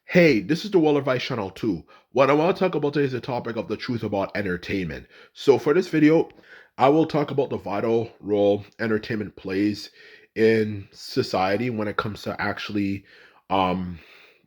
Hey, this is the World Advice Channel 2. What I want to talk about today is the topic of the truth about entertainment. So for this video, I will talk about the vital role entertainment plays in society when it comes to actually um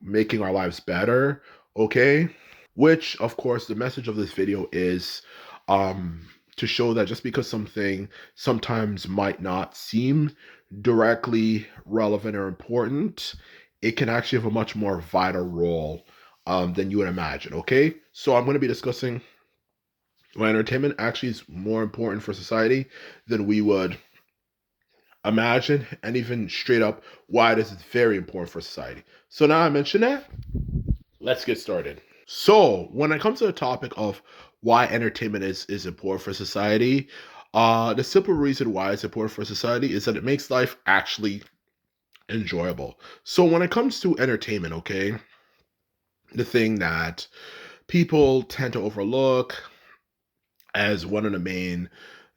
making our lives better, okay? Which of course the message of this video is to show that just because something sometimes might not seem directly relevant or important, it can actually have a much more vital role than you would imagine. Okay, so I'm going to be discussing why entertainment actually is more important for society than we would imagine, and even straight up why this is very important for society. So now I mentioned that, let's get started. So when it comes to the topic of why entertainment is important for society, the simple reason why it's important for society is that it makes life actually enjoyable. So when it comes to entertainment, okay, the thing that people tend to overlook as one of the main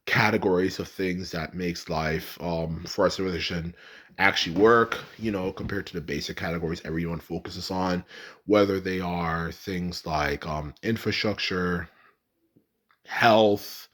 categories of things that makes life for our civilization actually work, compared to the basic categories everyone focuses on, whether they are things like infrastructure, health,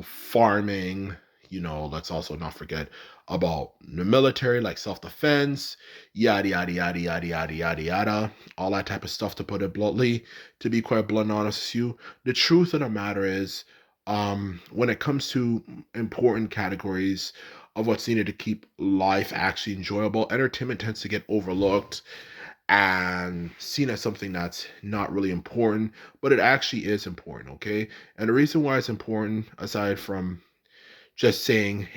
farming, let's also not forget about the military, like self-defense, yada yada yada yada yada yada yada, all that type of stuff, to put it bluntly. To be quite blunt and honest with you, the truth of the matter is, when it comes to important categories of what's needed to keep life actually enjoyable, entertainment tends to get overlooked and seen as something that's not really important, but it actually is important, okay? And the reason why it's important, aside from just saying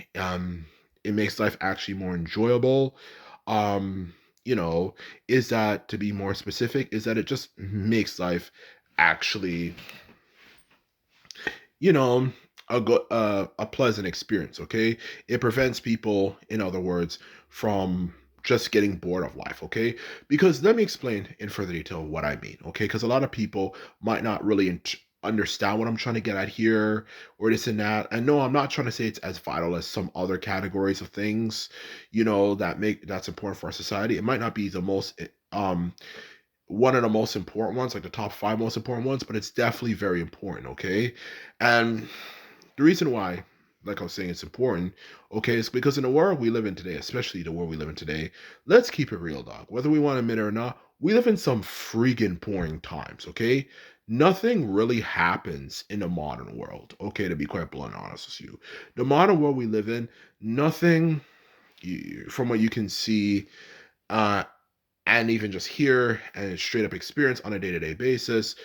it makes life actually more enjoyable, um, you know, is that, to be more specific, is that it just makes life actually, you know, a pleasant experience, okay? It prevents people, in other words, from just getting bored of life, okay? Because let me explain in further detail what I mean, okay? Because a lot of people might not really understand what I'm trying to get at here, or this and that. And no, I'm not trying to say it's as vital as some other categories of things, that's important for our society. It might not be the most one of the most important ones, like the top five most important ones, but it's definitely very important, okay? And the reason why, like I was saying, it's important, okay, is because in the world we live in today, especially the world we live in today, let's keep it real, dog. Whether we want to admit it or not, we live in some freaking boring times, okay? Nothing really happens in the modern world, okay, to be quite blunt and honest with you. The modern world we live in, nothing, from what you can see, uh, and even just hear and straight up experience on a day-to-day basis,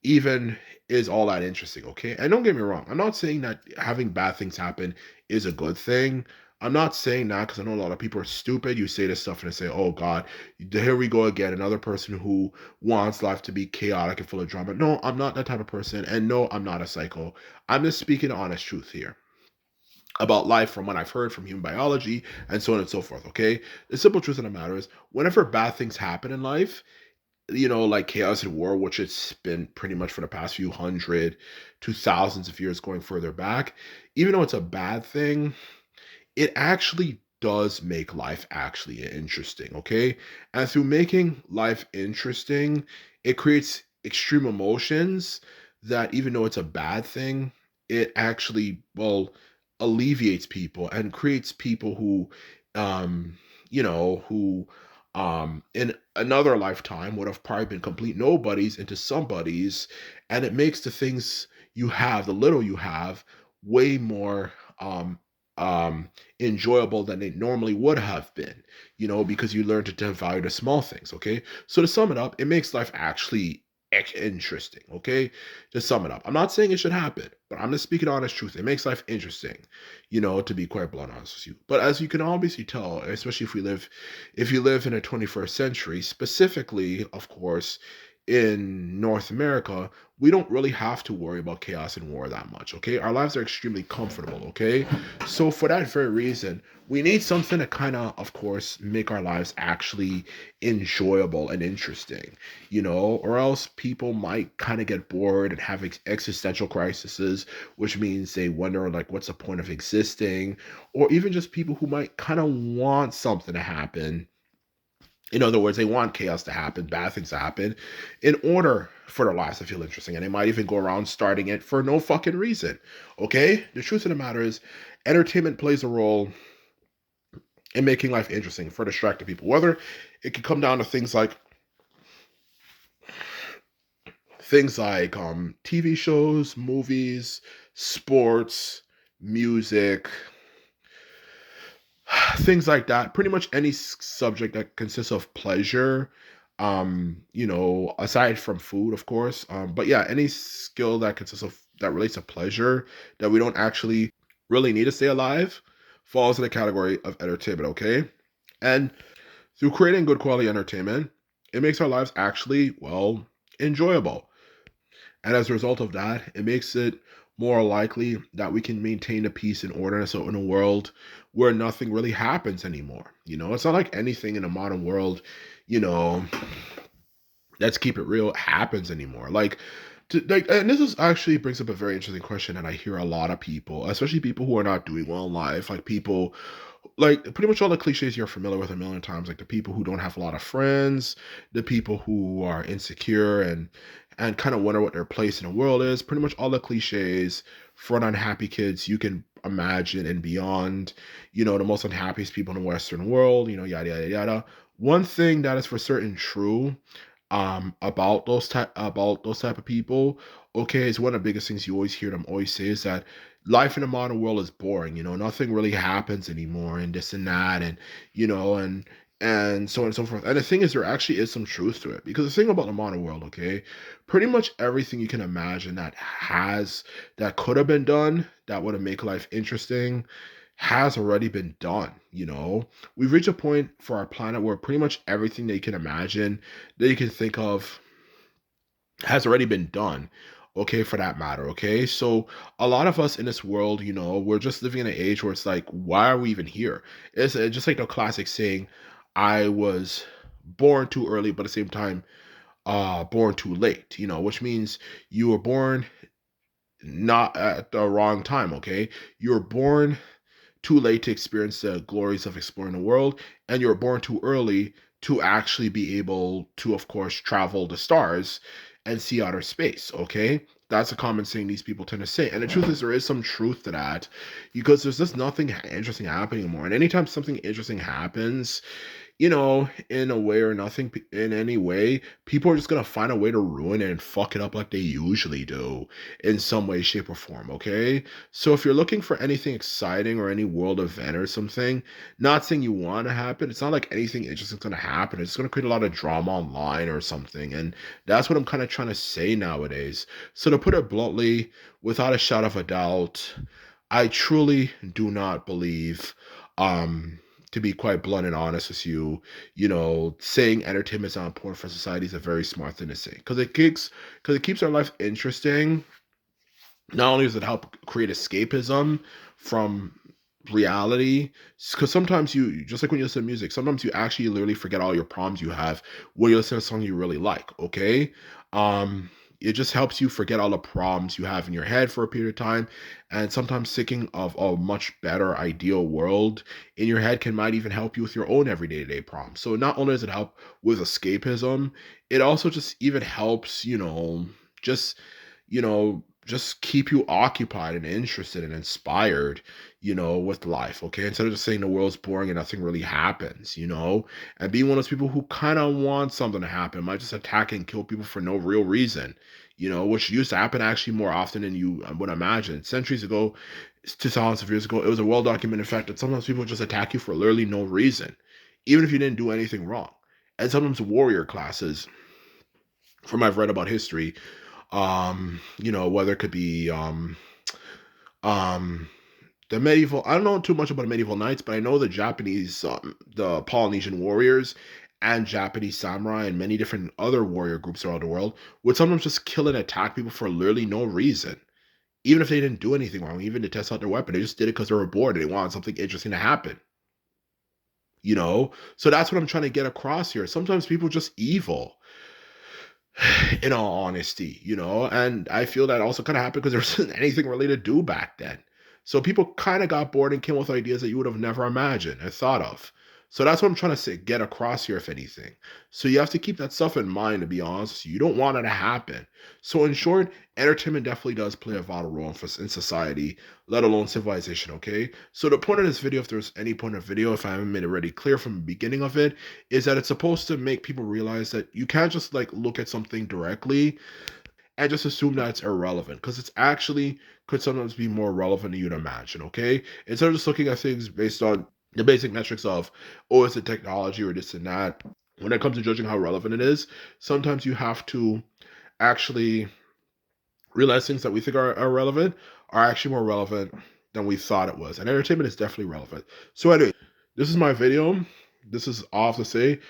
even, is all that interesting, okay? And don't get me wrong, I'm not saying that having bad things happen is a good thing. I'm not saying that, because I know a lot of people are stupid. You say this stuff and they say, oh God, here we go again, another person who wants life to be chaotic and full of drama. No, I'm not that type of person, and no, I'm not a psycho. I'm just speaking honest truth here about life from what I've heard from human biology and so on and so forth. Okay. The simple truth of the matter is, whenever bad things happen in life, like chaos and war, which it's been pretty much for the past few hundred to thousands of years going further back, even though it's a bad thing, it actually does make life actually interesting. Okay. And through making life interesting, it creates extreme emotions that, even though it's a bad thing, it actually, well, alleviates people and creates people who, um, who, in another lifetime would have probably been complete nobodies into somebodies. And it makes the things you have, the little you have, way more um, um, enjoyable than they normally would have been, because you learn to value the small things, okay? So to sum it up, it makes life actually interesting, okay? To sum it up, I'm not saying it should happen, but I'm just speaking honest truth. It makes life interesting, to be quite blunt honest with you. But as you can obviously tell, especially if you live in a 21st century, specifically, of course, in North America, we don't really have to worry about chaos and war that much, okay? Our lives are extremely comfortable, okay? So for that very reason, we need something to kind of course, make our lives actually enjoyable and interesting, or else people might kind of get bored and have existential crises, which means they wonder, like, what's the point of existing? Or even just people who might kind of want something to happen In other words, they want chaos to happen, bad things to happen, in order for their lives to feel interesting. And they might even go around starting it for no fucking reason. Okay? The truth of the matter is, entertainment plays a role in making life interesting for distracted people. Whether it could come down to things like TV shows, movies, sports, music, things like that. Pretty much any subject that consists of pleasure, aside from food, of course. But yeah, any skill that consists of that relates to pleasure that we don't actually really need to stay alive falls in the category of entertainment, okay? And through creating good quality entertainment, it makes our lives actually, well, enjoyable. And as a result of that, it makes it more likely that we can maintain a peace and order in a world where nothing really happens anymore. It's not like anything in a modern world, you know, let's keep it real, happens anymore. And this is actually brings up a very interesting question, and I hear a lot of people, especially people who are not doing well in life, like people like pretty much all the cliches you're familiar with a million times, like the people who don't have a lot of friends, the people who are insecure and kind of wonder what their place in the world is. Pretty much all the cliches for unhappy kids you can imagine and beyond. The most unhappiest people in the Western world. Yada yada yada. One thing that is for certain true about those type of people, okay, is one of the biggest things you always hear them always say is that life in the modern world is boring. Nothing really happens anymore, and this and that, and you know and so on and so forth. And the thing is, there actually is some truth to it, because the thing about the modern world, okay, pretty much everything you can imagine that could have been done that would have made life interesting has already been done. We've reached a point for our planet where pretty much everything that you can imagine, that you can think of, has already been done. Okay, for that matter. Okay, so a lot of us in this world, we're just living in an age where it's like, why are we even here? It's just like the classic saying, I was born too early, but at the same time, born too late, which means you were born not at the wrong time. Okay, you were born too late to experience the glories of exploring the world, and you're born too early to actually be able to, of course, travel the stars and see outer space. Okay, that's a common saying these people tend to say, and the truth is, there is some truth to that, because there's just nothing interesting happening anymore. And anytime something interesting happens, in a way or nothing, in any way, people are just gonna find a way to ruin it and fuck it up like they usually do in some way, shape, or form. Okay, so if you're looking for anything exciting or any world event or something, not saying you want to happen, it's not like anything interesting is gonna happen. It's gonna create a lot of drama online or something, and that's what I'm kind of trying to say nowadays. So to put it bluntly, without a shadow of a doubt, I truly do not believe, um, to be quite blunt and honest with you, saying entertainment is not important for society is a very smart thing to say, because it keeps our life interesting. Not only does it help create escapism from reality, because sometimes you, just like when you listen to music, sometimes you actually literally forget all your problems you have when you listen to a song you really like. Okay, um it just helps you forget all the problems you have in your head for a period of time, and sometimes thinking of a much better ideal world in your head can might even help you with your own everyday to day problems. So not only does it help with escapism, it also just even helps, just just keep you occupied and interested and inspired, with life. Okay, instead of just saying the world's boring and nothing really happens, and being one of those people who kind of want something to happen, might just attack and kill people for no real reason, which used to happen actually more often than you would imagine. Centuries ago, to thousands of years ago, it was a well documented fact that sometimes people just attack you for literally no reason, even if you didn't do anything wrong. And sometimes warrior classes, from I've read about history, whether it could be um the medieval, I don't know too much about the medieval knights, but I know the Japanese, the Polynesian warriors and Japanese samurai and many different other warrior groups around the world would sometimes just kill and attack people for literally no reason, even if they didn't do anything wrong, even to test out their weapon. They just did it because they were bored and they wanted something interesting to happen. So that's what I'm trying to get across here. Sometimes people are just evil, in all honesty, and I feel that also kind of happened because there wasn't anything really to do back then. So people kind of got bored and came with ideas that you would have never imagined or thought of. So that's what I'm trying to say, get across here, if anything. So you have to keep that stuff in mind, to be honest. You don't want it to happen. So in short, entertainment definitely does play a vital role in society, let alone civilization, okay? So the point of this video, if there's any point of video, if I haven't made it really clear from the beginning of it, is that it's supposed to make people realize that you can't just like look at something directly and just assume that it's irrelevant, because it's actually could sometimes be more relevant than you'd imagine, okay? Instead of just looking at things based on the basic metrics of, oh, is it technology or this and that, when it comes to judging how relevant it is, sometimes you have to actually realize things that we think are relevant are actually more relevant than we thought it was. And entertainment is definitely relevant. So anyway, this is my video. This is all I have to say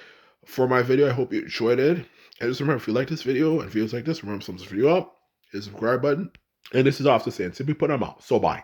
for my video. I hope you enjoyed it. And just remember, if you like this video and videos like this, remember to thumbs this video up, hit the subscribe button. And this is all I have to say. And simply put, I'm out. So bye.